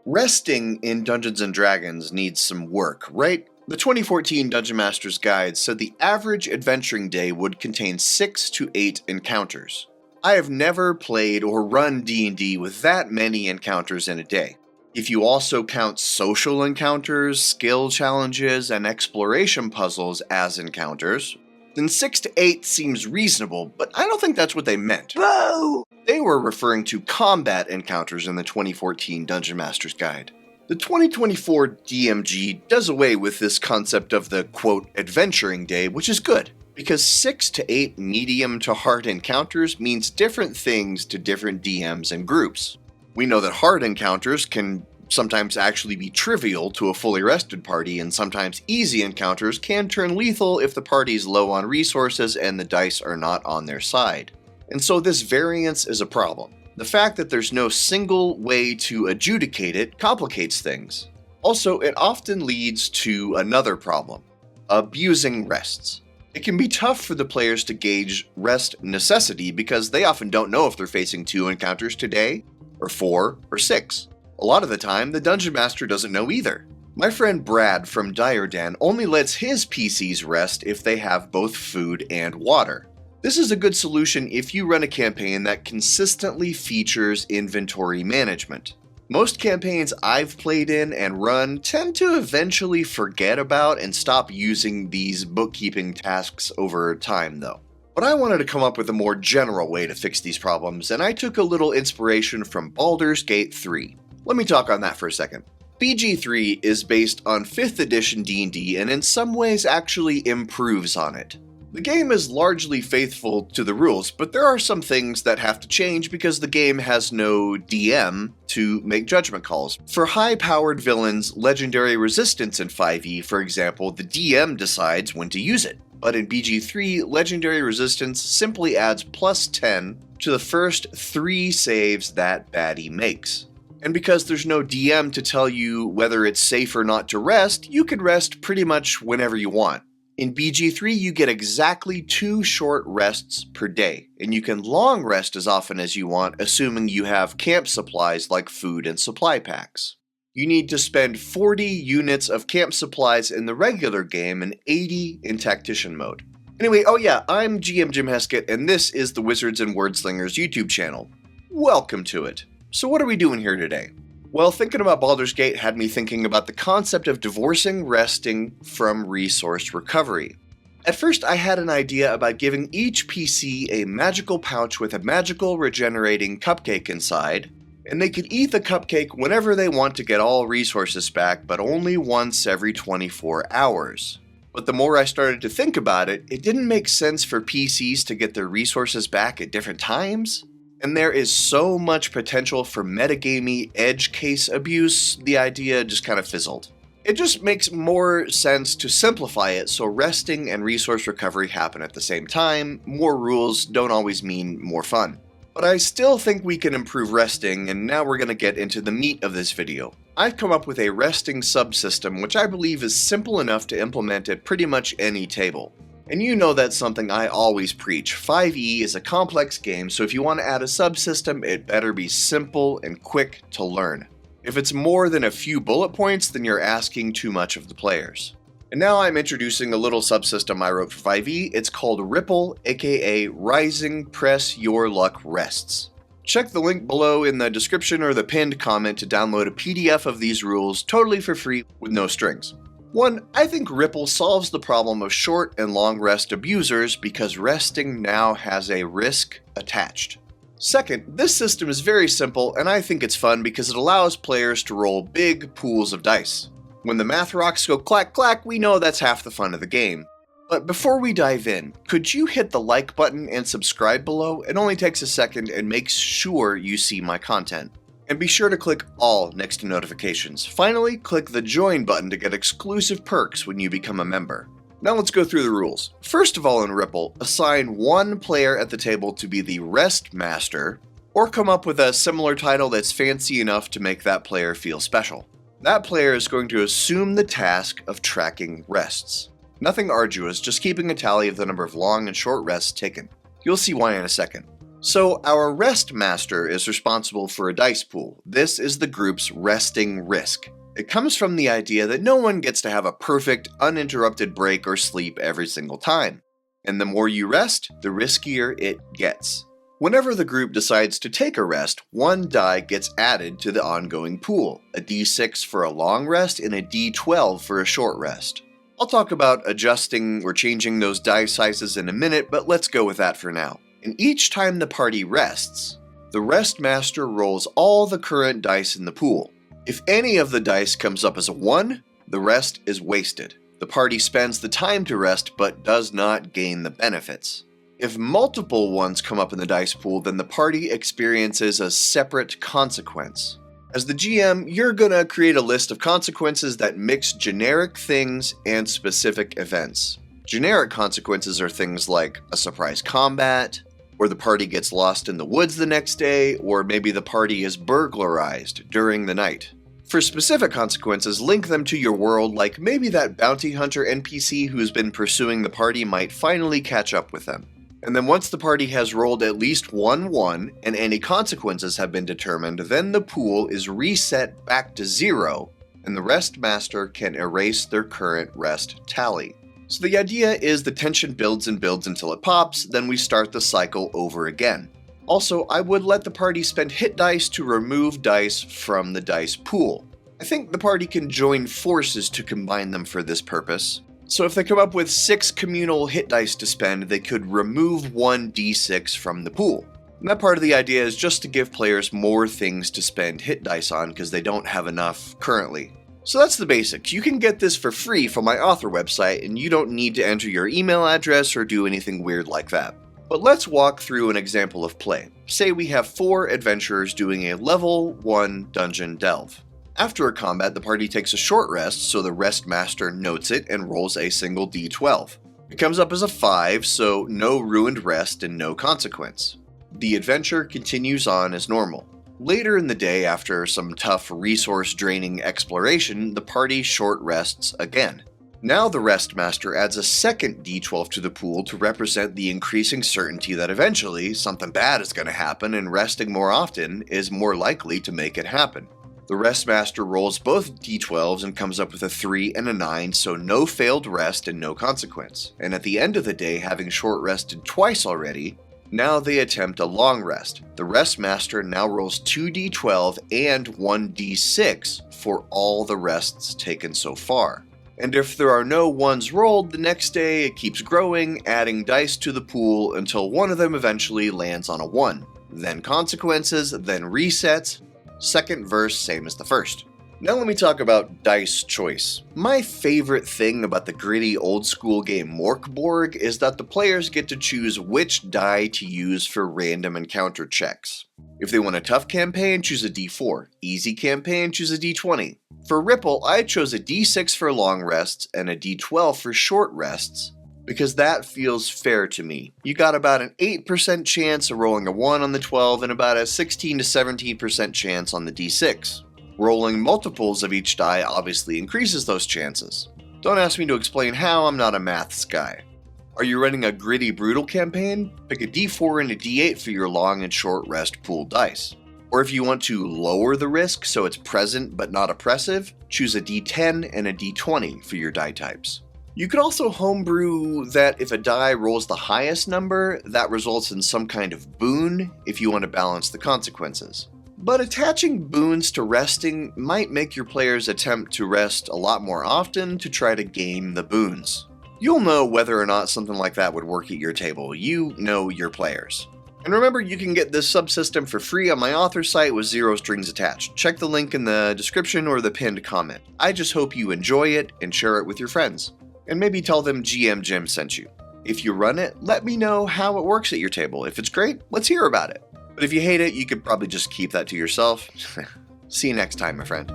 Resting in Dungeons & Dragons needs some work, right? The 2014 Dungeon Master's Guide said the average adventuring day would contain 6 to 8 encounters. I have never played or run D&D with that many encounters in a day. If you also count social encounters, skill challenges, and exploration puzzles as encounters, then 6 to 8 seems reasonable, but I don't think that's what they meant. Boo! They were referring to combat encounters in the 2014 Dungeon Master's Guide. The 2024 DMG does away with this concept of the, quote, adventuring day, which is good, because 6 to 8 medium to hard encounters means different things to different DMs and groups. We know that hard encounters can sometimes actually be trivial to a fully rested party, and sometimes easy encounters can turn lethal if the party is low on resources and the dice are not on their side. And so this variance is a problem. The fact that there's no single way to adjudicate it complicates things. Also, it often leads to another problem: abusing rests. It can be tough for the players to gauge rest necessity because they often don't know if they're facing 2 encounters today, or 4, or 6. A lot of the time, the Dungeon Master doesn't know either. My friend Brad from Diredan only lets his PCs rest if they have both food and water. This is a good solution if you run a campaign that consistently features inventory management. Most campaigns I've played in and run tend to eventually forget about and stop using these bookkeeping tasks over time though. But I wanted to come up with a more general way to fix these problems, and I took a little inspiration from Baldur's Gate 3. Let me talk on that for a second. BG3 is based on 5th edition D&D and in some ways actually improves on it. The game is largely faithful to the rules, but there are some things that have to change because the game has no DM to make judgment calls. For high-powered villains, legendary resistance in 5e, for example, the DM decides when to use it. But in BG3, legendary resistance simply adds plus 10 to the first 3 saves that baddie makes. And because there's no DM to tell you whether it's safe or not to rest, you can rest pretty much whenever you want. In BG3, you get exactly 2 short rests per day, and you can long rest as often as you want, assuming you have camp supplies like food and supply packs. You need to spend 40 units of camp supplies in the regular game and 80 in Tactician mode. Anyway, oh yeah, I'm GM Jim Heskett, and this is the Wizards and Wordslingers YouTube channel. Welcome to it. So what are we doing here today? Well, thinking about Baldur's Gate had me thinking about the concept of divorcing resting from resource recovery. At first, I had an idea about giving each PC a magical pouch with a magical regenerating cupcake inside, and they could eat the cupcake whenever they want to get all resources back, but only once every 24 hours. But the more I started to think about it, it didn't make sense for PCs to get their resources back at different times. And there is so much potential for metagamey edge case abuse, the idea just kind of fizzled. It just makes more sense to simplify it so resting and resource recovery happen at the same time. More rules don't always mean more fun. But I still think we can improve resting, and now we're going to get into the meat of this video. I've come up with a resting subsystem which I believe is simple enough to implement at pretty much any table. And you know that's something I always preach. 5e is a complex game, so if you want to add a subsystem, it better be simple and quick to learn. If it's more than a few bullet points, then you're asking too much of the players. And now I'm introducing a little subsystem I wrote for 5e. It's called Ripple, aka Rising Press Your Luck Rests. Check the link below in the description or the pinned comment to download a PDF of these rules totally for free with no strings. 1. I think Ripple solves the problem of short and long rest abusers because resting now has a risk attached. 2nd, this system is very simple and I think it's fun because it allows players to roll big pools of dice. When the math rocks go clack clack, we know that's half the fun of the game. But before we dive in, could you hit the like button and subscribe below? It only takes a second and makes sure you see my content. And be sure to click all next to notifications. Finally, click the join button to get exclusive perks when you become a member. Now let's go through the rules. First of all, in Ripple, assign 1 player at the table to be the Rest Master, or come up with a similar title that's fancy enough to make that player feel special. That player is going to assume the task of tracking rests. Nothing arduous, just keeping a tally of the number of long and short rests taken. You'll see why in a second. So our Rest Master is responsible for a dice pool. This is the group's resting risk. It comes from the idea that no one gets to have a perfect, uninterrupted break or sleep every single time. And the more you rest, the riskier it gets. Whenever the group decides to take a rest, one die gets added to the ongoing pool, a d6 for a long rest and a d12 for a short rest. I'll talk about adjusting or changing those die sizes in a minute, but let's go with that for now. And each time the party rests, the Rest Master rolls all the current dice in the pool. If any of the dice comes up as a 1, the rest is wasted. The party spends the time to rest but does not gain the benefits. If multiple 1s come up in the dice pool, then the party experiences a separate consequence. As the GM, you're gonna create a list of consequences that mix generic things and specific events. Generic consequences are things like a surprise combat, or the party gets lost in the woods the next day, or maybe the party is burglarized during the night. For specific consequences, link them to your world, like maybe that bounty hunter NPC who's been pursuing the party might finally catch up with them. And then once the party has rolled at least 1 and any consequences have been determined, then the pool is reset back to 0, and the Rest Master can erase their current rest tally. So the idea is the tension builds and builds until it pops, then we start the cycle over again. Also, I would let the party spend hit dice to remove dice from the dice pool. I think the party can join forces to combine them for this purpose. So if they come up with 6 communal hit dice to spend, they could remove 1 d6 from the pool. And that part of the idea is just to give players more things to spend hit dice on because they don't have enough currently. So that's the basics. You can get this for free from my author website, and you don't need to enter your email address or do anything weird like that. But let's walk through an example of play. Say we have 4 adventurers doing a level 1 dungeon delve. After a combat, the party takes a short rest, so the Rest Master notes it and rolls a single d12. It comes up as a 5, so no ruined rest and no consequence. The adventure continues on as normal. Later in the day, after some tough resource-draining exploration, the party short rests again. Now the Rest Master adds a second d12 to the pool to represent the increasing certainty that eventually something bad is going to happen, and resting more often is more likely to make it happen. The Rest Master rolls both d12s and comes up with a 3 and a 9, so no failed rest and no consequence. And at the end of the day, having short rested twice already, now they attempt a long rest. The Rest Master now rolls 2d12 and 1d6 for all the rests taken so far. And if there are no 1s rolled, the next day it keeps growing, adding dice to the pool until one of them eventually lands on a 1. Then consequences, then resets. Second verse, same as the first. Now let me talk about dice choice. My favorite thing about the gritty old school game Morkborg is that the players get to choose which die to use for random encounter checks. If they want a tough campaign, choose a d4. Easy campaign, choose a d20. For Ripple, I chose a d6 for long rests and a d12 for short rests, because that feels fair to me. You got about an 8% chance of rolling a 1 on the 12 and about a 16 to 17% chance on the d6. Rolling multiples of each die obviously increases those chances. Don't ask me to explain how, I'm not a maths guy. Are you running a gritty brutal campaign? Pick a d4 and a d8 for your long and short rest pool dice. Or if you want to lower the risk so it's present but not oppressive, choose a d10 and a d20 for your die types. You could also homebrew that if a die rolls the highest number, that results in some kind of boon if you want to balance the consequences. But attaching boons to resting might make your players attempt to rest a lot more often to try to gain the boons. You'll know whether or not something like that would work at your table. You know your players. And remember, you can get this subsystem for free on my author site with 0 strings attached. Check the link in the description or the pinned comment. I just hope you enjoy it and share it with your friends. And maybe tell them GM Jim sent you. If you run it, let me know how it works at your table. If it's great, let's hear about it. But if you hate it, you could probably just keep that to yourself. See you next time, my friend.